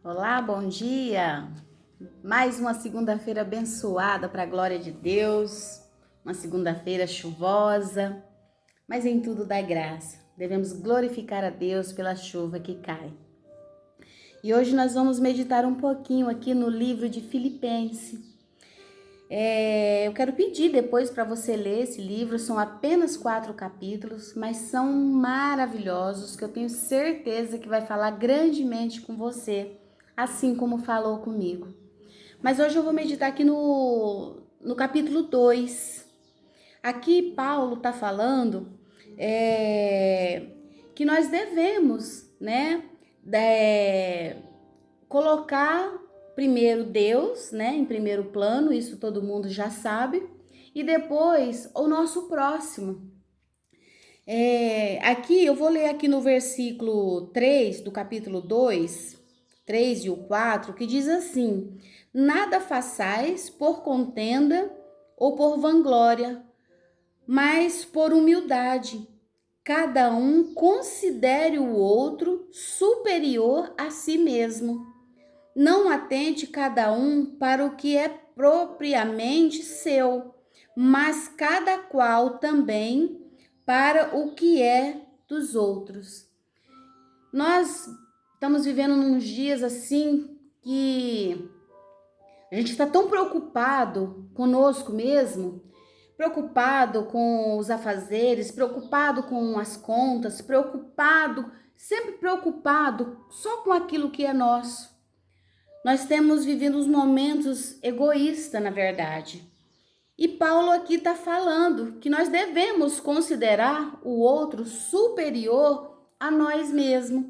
Olá, bom dia! Mais uma segunda-feira abençoada para a glória de Deus, uma segunda-feira chuvosa, mas em tudo dá graça. Devemos glorificar a Deus pela chuva que cai. E hoje nós vamos meditar um pouquinho aqui no livro de Filipenses. Eu quero pedir depois para você ler esse livro, são apenas 4 capítulos, mas são maravilhosos, que eu tenho certeza que vai falar grandemente com você, assim como falou comigo. Mas hoje eu vou meditar aqui no capítulo 2. Aqui Paulo está falando que nós devemos, né, colocar primeiro Deus, né, em primeiro plano, isso todo mundo já sabe, e depois o nosso próximo. Aqui eu vou ler aqui no versículo 3 do capítulo 2, 3 e o 4, que diz assim: nada façais por contenda ou por vanglória, mas por humildade. Cada um considere o outro superior a si mesmo. Não atente cada um para o que é propriamente seu, mas cada qual também para o que é dos outros. Nós estamos vivendo uns dias assim que a gente está tão preocupado conosco mesmo, preocupado com os afazeres, preocupado com as contas, sempre preocupado só com aquilo que é nosso. Nós temos vivido uns momentos egoístas, na verdade. E Paulo aqui está falando que nós devemos considerar o outro superior a nós mesmos.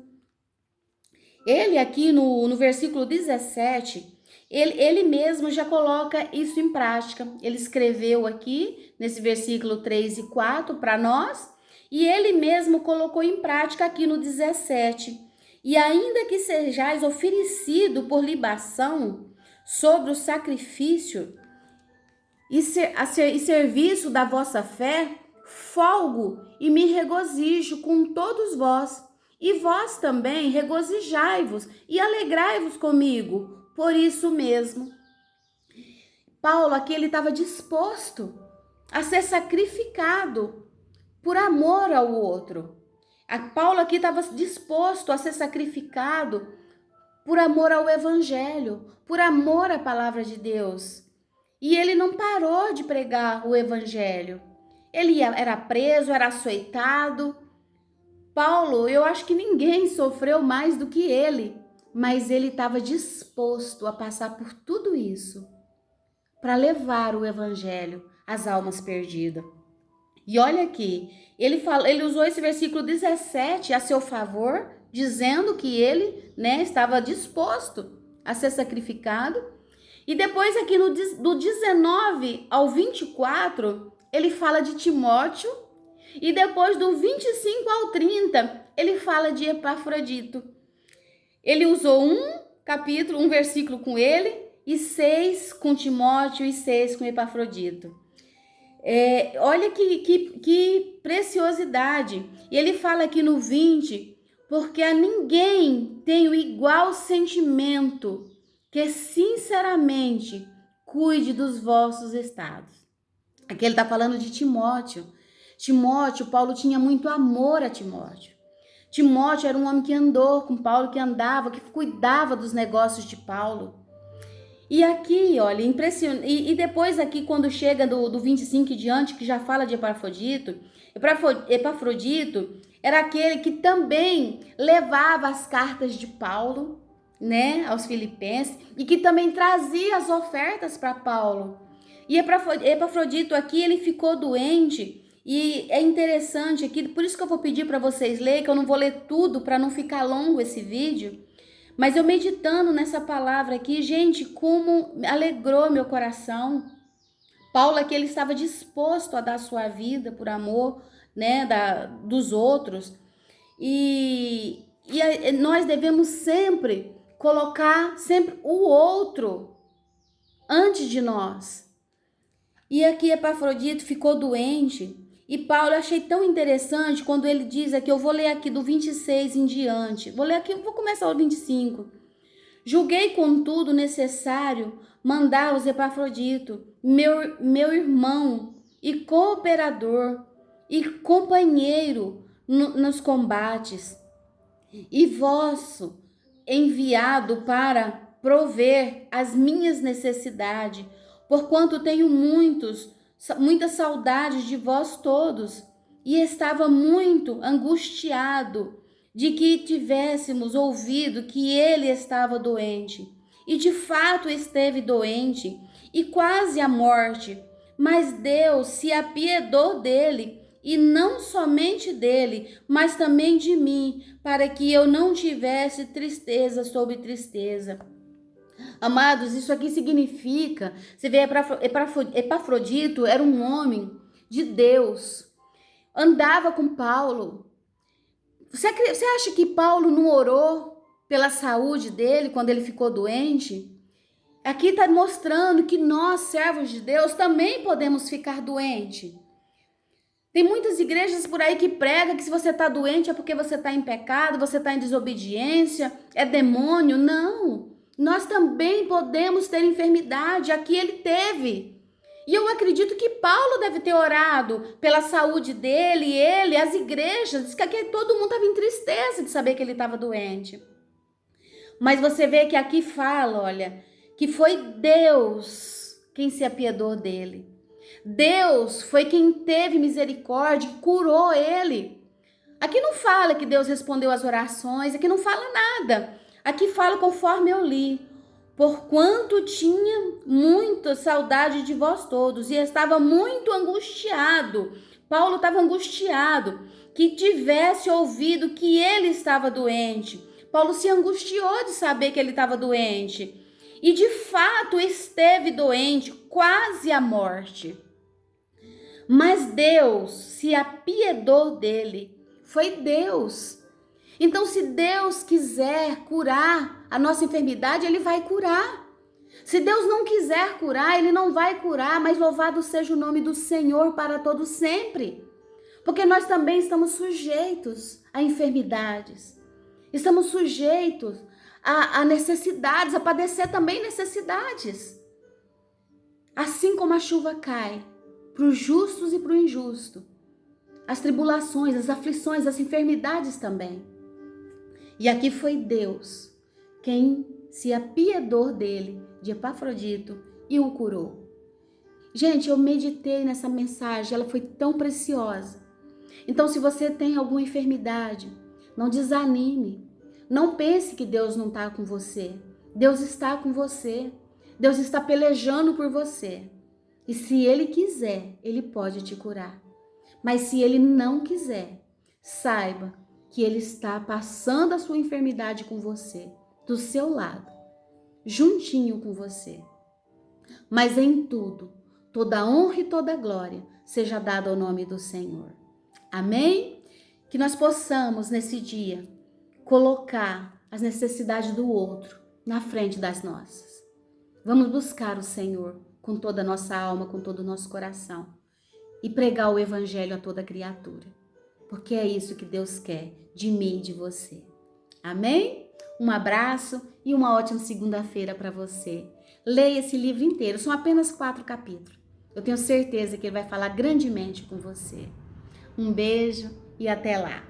Ele aqui no versículo 17, ele mesmo já coloca isso em prática. Ele escreveu aqui nesse versículo 3 e 4 para nós, e ele mesmo colocou em prática aqui no 17. E ainda que sejais oferecido por libação sobre o sacrifício e serviço da vossa fé, folgo e me regozijo com todos vós. E vós também regozijai-vos e alegrai-vos comigo, por isso mesmo. Paulo aqui ele estava disposto a ser sacrificado por amor ao outro. Paulo aqui estava disposto a ser sacrificado por amor ao evangelho, por amor à palavra de Deus. E ele não parou de pregar o evangelho. Ele era preso, era açoitado. Paulo, eu acho que ninguém sofreu mais do que ele, mas ele estava disposto a passar por tudo isso para levar o evangelho às almas perdidas. E olha aqui, ele usou esse versículo 17 a seu favor, dizendo que ele, né, estava disposto a ser sacrificado. E depois aqui do 19 ao 24, ele fala de Timóteo. E depois do 25 ao 30, ele fala de Epafrodito. Ele usou um versículo com ele, e 6 com Timóteo e 6 com Epafrodito. Olha que preciosidade. E ele fala aqui no 20, porque a ninguém tem o igual sentimento, que sinceramente cuide dos vossos estados. Aqui ele está falando de Timóteo. Paulo tinha muito amor a Timóteo. Timóteo era um homem que andou com Paulo, que andava, que cuidava dos negócios de Paulo. E aqui, olha, impressionante. E depois aqui, quando chega do 25 em diante, que já fala de Epafrodito, Epafrodito era aquele que também levava as cartas de Paulo, né, aos filipenses, e que também trazia as ofertas para Paulo. E Epafrodito aqui, ele ficou doente. E é interessante aqui, por isso que eu vou pedir para vocês lerem, que eu não vou ler tudo para não ficar longo esse vídeo. Mas eu meditando nessa palavra aqui, gente, como alegrou meu coração. Paulo aqui, ele estava disposto a dar sua vida por amor, né, dos outros. E nós devemos sempre colocar o outro antes de nós. E aqui Epafrodito ficou doente. E Paulo, eu achei tão interessante quando ele diz aqui, eu vou ler aqui do 26 em diante. Vou começar o 25. Julguei, contudo, necessário mandar-vos Epafrodito, meu irmão e cooperador e companheiro nos combates, e vosso enviado para prover as minhas necessidades, porquanto tenho muita saudade de vós todos, e estava muito angustiado de que tivéssemos ouvido que ele estava doente. E de fato esteve doente e quase à morte, mas Deus se apiedou dele, e não somente dele, mas também de mim, para que eu não tivesse tristeza sobre tristeza. Amados, isso aqui significa, você vê, Epafrodito era um homem de Deus, andava com Paulo. Você acha que Paulo não orou pela saúde dele quando ele ficou doente? Aqui está mostrando que nós, servos de Deus, também podemos ficar doentes. Tem muitas igrejas por aí que pregam que se você está doente é porque você está em pecado, você está em desobediência, é demônio. Não, nós também podemos ter enfermidade. Aqui ele teve. E eu acredito que Paulo deve ter orado pela saúde dele, ele, as igrejas. Diz que aqui todo mundo estava em tristeza de saber que ele estava doente. Mas você vê que aqui fala, olha, que foi Deus quem se apiedou dele. Deus foi quem teve misericórdia e curou ele. Aqui não fala que Deus respondeu às orações, aqui não fala nada. Aqui fala conforme eu li. Porquanto tinha muita saudade de vós todos e estava muito angustiado. Paulo estava angustiado, que tivesse ouvido que ele estava doente. Paulo se angustiou de saber que ele estava doente. E de fato esteve doente, quase à morte. Mas Deus se apiedou dele. Foi Deus. Então, se Deus quiser curar a nossa enfermidade, ele vai curar. Se Deus não quiser curar, ele não vai curar, mas louvado seja o nome do Senhor para todo sempre. Porque nós também estamos sujeitos a enfermidades. Estamos sujeitos a necessidades, a padecer também necessidades. Assim como a chuva cai para os justos e para o injusto, as tribulações, as aflições, as enfermidades também. E aqui foi Deus quem se apiedou dele, de Epafrodito, e o curou. Gente, eu meditei nessa mensagem, ela foi tão preciosa. Então, se você tem alguma enfermidade, não desanime. Não pense que Deus não está com você. Deus está com você. Deus está pelejando por você. E se Ele quiser, Ele pode te curar. Mas se Ele não quiser, saiba que Ele está passando a sua enfermidade com você, do seu lado, juntinho com você. Mas em tudo, toda honra e toda glória seja dada ao nome do Senhor. Amém? Que nós possamos, nesse dia, colocar as necessidades do outro na frente das nossas. Vamos buscar o Senhor com toda a nossa alma, com todo o nosso coração e pregar o Evangelho a toda criatura, porque é isso que Deus quer de mim e de você. Amém? Um abraço e uma ótima segunda-feira para você. Leia esse livro inteiro, são apenas 4 capítulos. Eu tenho certeza que ele vai falar grandemente com você. Um beijo e até lá.